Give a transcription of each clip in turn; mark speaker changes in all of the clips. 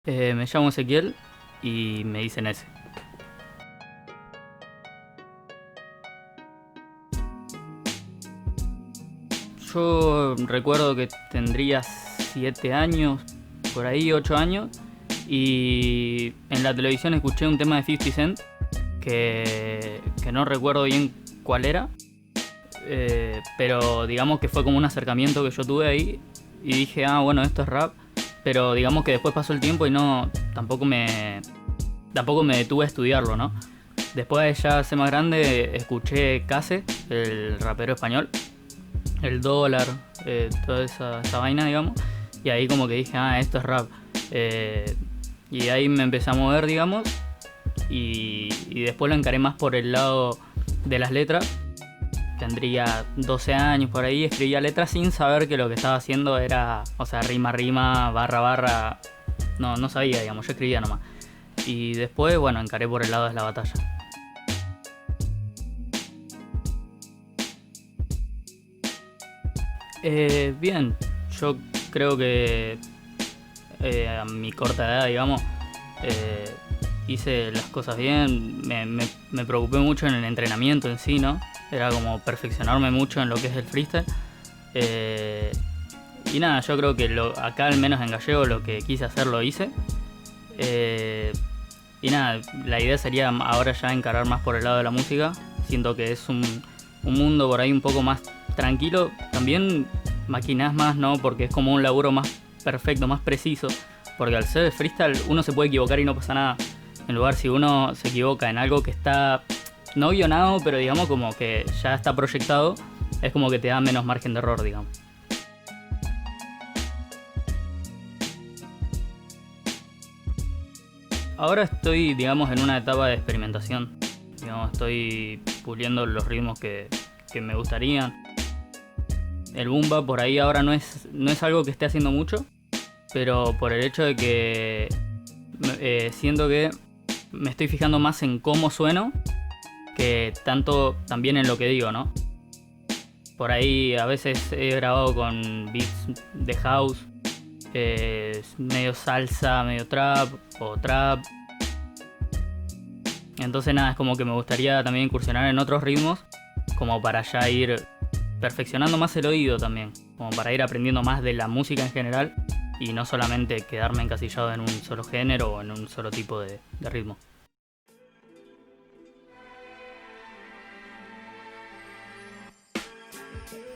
Speaker 1: Me llamo Ezequiel y me dicen ese. Yo recuerdo que tendría 7 años, por ahí 8 años, y en la televisión escuché un tema de 50 Cent que no recuerdo bien cuál era, pero digamos que fue como un acercamiento que yo tuve ahí y dije, bueno, esto es rap, pero digamos que después pasó el tiempo y tampoco me detuve a estudiarlo, ¿no? Después, ya hace más grande, escuché Case, el rapero español, el dólar, toda esa vaina, digamos, y ahí como que dije, esto es rap. Y ahí me empecé a mover, digamos, y después lo encaré más por el lado de las letras. Tendría 12 años por ahí, escribía letras sin saber que lo que estaba haciendo era, o sea, rima, rima, barra, barra. No sabía, digamos, yo escribía nomás. Y después, bueno, encaré por el lado de la batalla. Bien, yo creo que a mi corta edad, digamos, eh, hice las cosas bien, me preocupé mucho en el entrenamiento en sí, ¿no? Era como perfeccionarme mucho en lo que es el freestyle. Eh, y nada, yo creo que acá al menos en Gallego lo que quise hacer lo hice. Eh, y nada, la idea sería ahora ya encarar más por el lado de la música. Siento que es un mundo por ahí un poco más tranquilo. También maquinás más, ¿no? Porque es como un laburo más perfecto, más preciso. Porque al ser freestyle uno se puede equivocar y no pasa nada. En lugar, si uno se equivoca en algo que está no guionado, pero digamos como que ya está proyectado, es como que te da menos margen de error, digamos. Ahora estoy, digamos, en una etapa de experimentación. Digamos, estoy puliendo los ritmos que me gustarían. El boom bap por ahí ahora no es algo que esté haciendo mucho, pero por el hecho de que siento que me estoy fijando más en cómo sueno que tanto también en lo que digo, ¿no? Por ahí a veces he grabado con beats de house, medio salsa, medio trap o trap. Entonces nada, es como que me gustaría también incursionar en otros ritmos, como para ya ir perfeccionando más el oído también, como para ir aprendiendo más de la música en general y no solamente quedarme encasillado en un solo género o en un solo tipo de ritmo.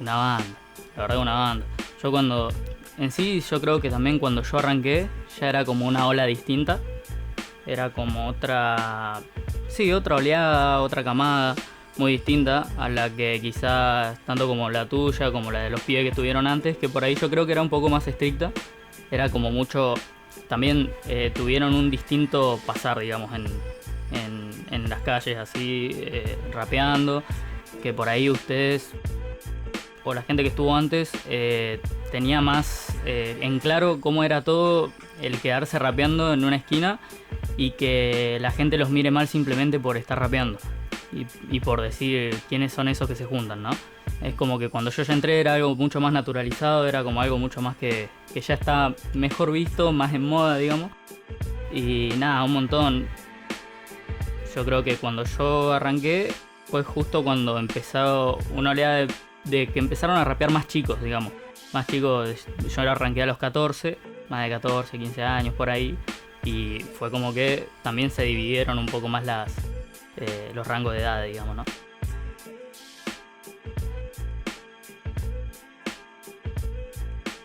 Speaker 1: Una banda, la verdad, una banda. En sí, yo creo que también cuando yo arranqué ya era como una ola distinta. Era como otra oleada, otra camada muy distinta a la que quizás tanto como la tuya, como la de los pibes que estuvieron antes, que por ahí yo creo que era un poco más estricta. Era como mucho, también tuvieron un distinto pasar, digamos, en las calles así, rapeando, que por ahí ustedes o la gente que estuvo antes tenía más en claro cómo era todo el quedarse rapeando en una esquina y que la gente los mire mal simplemente por estar rapeando y por decir quiénes son esos que se juntan, ¿no? Es como que cuando yo ya entré era algo mucho más naturalizado, era como algo mucho más que ya está mejor visto, más en moda, digamos. Y nada, un montón. Yo creo que cuando yo arranqué fue justo cuando empezó una oleada de que empezaron a rapear más chicos, digamos. Más chicos, yo arranqué a los 14, más de 14, 15 años por ahí. Y fue como que también se dividieron un poco más los rangos de edad, digamos, ¿no?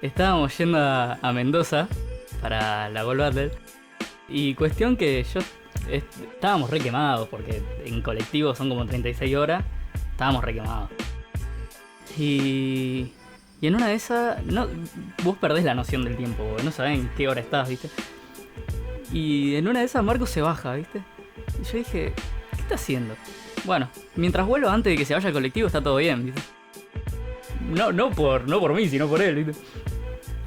Speaker 1: Estábamos yendo a Mendoza para la Gold Battle. Y cuestión que estábamos re quemados, porque en colectivo son como 36 horas. Estábamos re quemados. Y en una de esas, vos perdés la noción del tiempo, no sabés en qué hora estás, ¿viste? Y en una de esas Marcos se baja, ¿viste? Y yo dije, ¿qué está haciendo? Bueno, mientras vuelvo antes de que se vaya el colectivo está todo bien, ¿viste? No por mí, sino por él, ¿viste?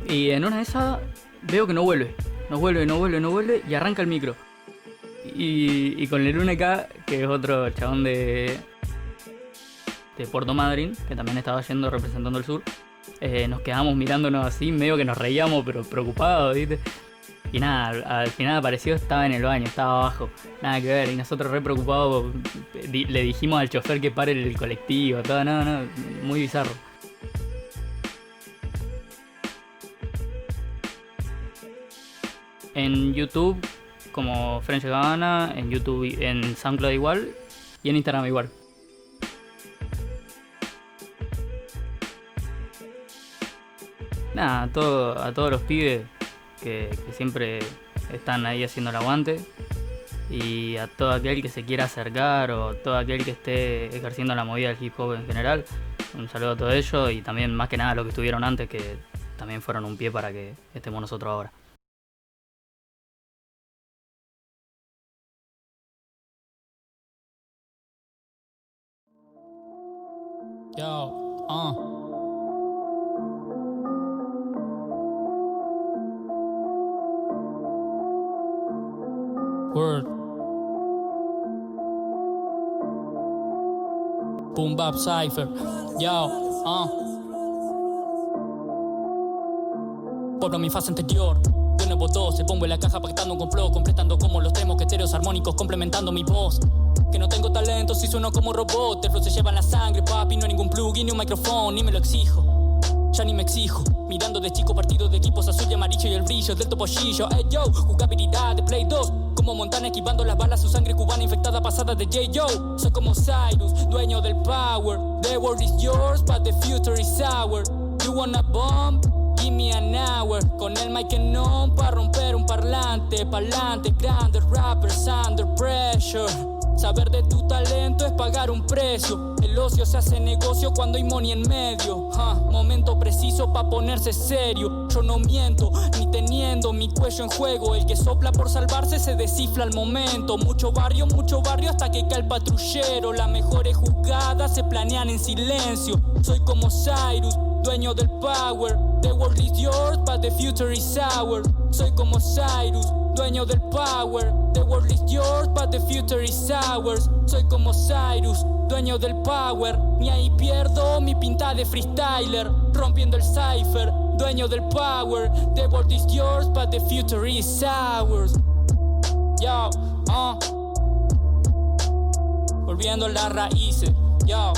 Speaker 1: Y en una de esas veo que no vuelve y arranca el micro. Y con el UNK, que es otro chabón de Puerto Madryn, que también estaba yendo representando el sur, nos quedamos mirándonos así, medio que nos reíamos, pero preocupados, ¿viste? Y nada, al final apareció, estaba en el baño, estaba abajo, nada que ver, y nosotros re preocupados le dijimos al chofer que pare el colectivo, todo, no, muy bizarro. En YouTube, como French Gabbana, en YouTube, en SoundCloud igual, y en Instagram igual. Nada, a todos los pibes que siempre están ahí haciendo el aguante, y a todo aquel que se quiera acercar o todo aquel que esté ejerciendo la movida del hip hop en general, un saludo a todo ellos, y también más que nada a los que estuvieron antes, que también fueron un pie para que estemos nosotros ahora. Yo, Word. Boom Bap Cypher. Yo, Pueblo mi fase anterior. De nuevo 12, bombo en la caja pactando un complot, completando como los tres mosqueteros armónicos, complementando mi voz. Que no tengo talento si sueno como robot. El flow se lleva en la sangre, papi, no hay ningún plugin ni un micrófono, ni me lo exijo. Ya ni me exijo, mirando de chico partido de equipos azul y amarillo y el brillo del topollillo. Ey yo, jugabilidad de Play 2, como Montana esquivando las balas, su sangre cubana infectada pasada de J.Yo. Soy como Cyrus, dueño del power. The world is yours, but the future is ours. You wanna bomb? Give me an hour. Con el mic en on, pa' romper un parlante. Pa'lante, grandes rappers under pressure. Saber de tu talento es pagar un precio. El ocio se hace negocio cuando hay money en medio. Momento preciso pa' ponerse serio. Yo no miento, ni teniendo mi cuello en juego. El que sopla por salvarse se descifra al momento. Mucho barrio hasta que cae el patrullero. Las mejores jugadas se planean en silencio. Soy como Cyrus, dueño del power. The world is yours, but the future is ours. Soy como Cyrus, dueño del power. The world is yours, but the future is ours. Soy como Cyrus, dueño del power. Ni ahí pierdo mi pinta de freestyler, rompiendo el cipher, dueño del power. The world is yours, but the future is ours. Yo, volviendo a las raíces, yo.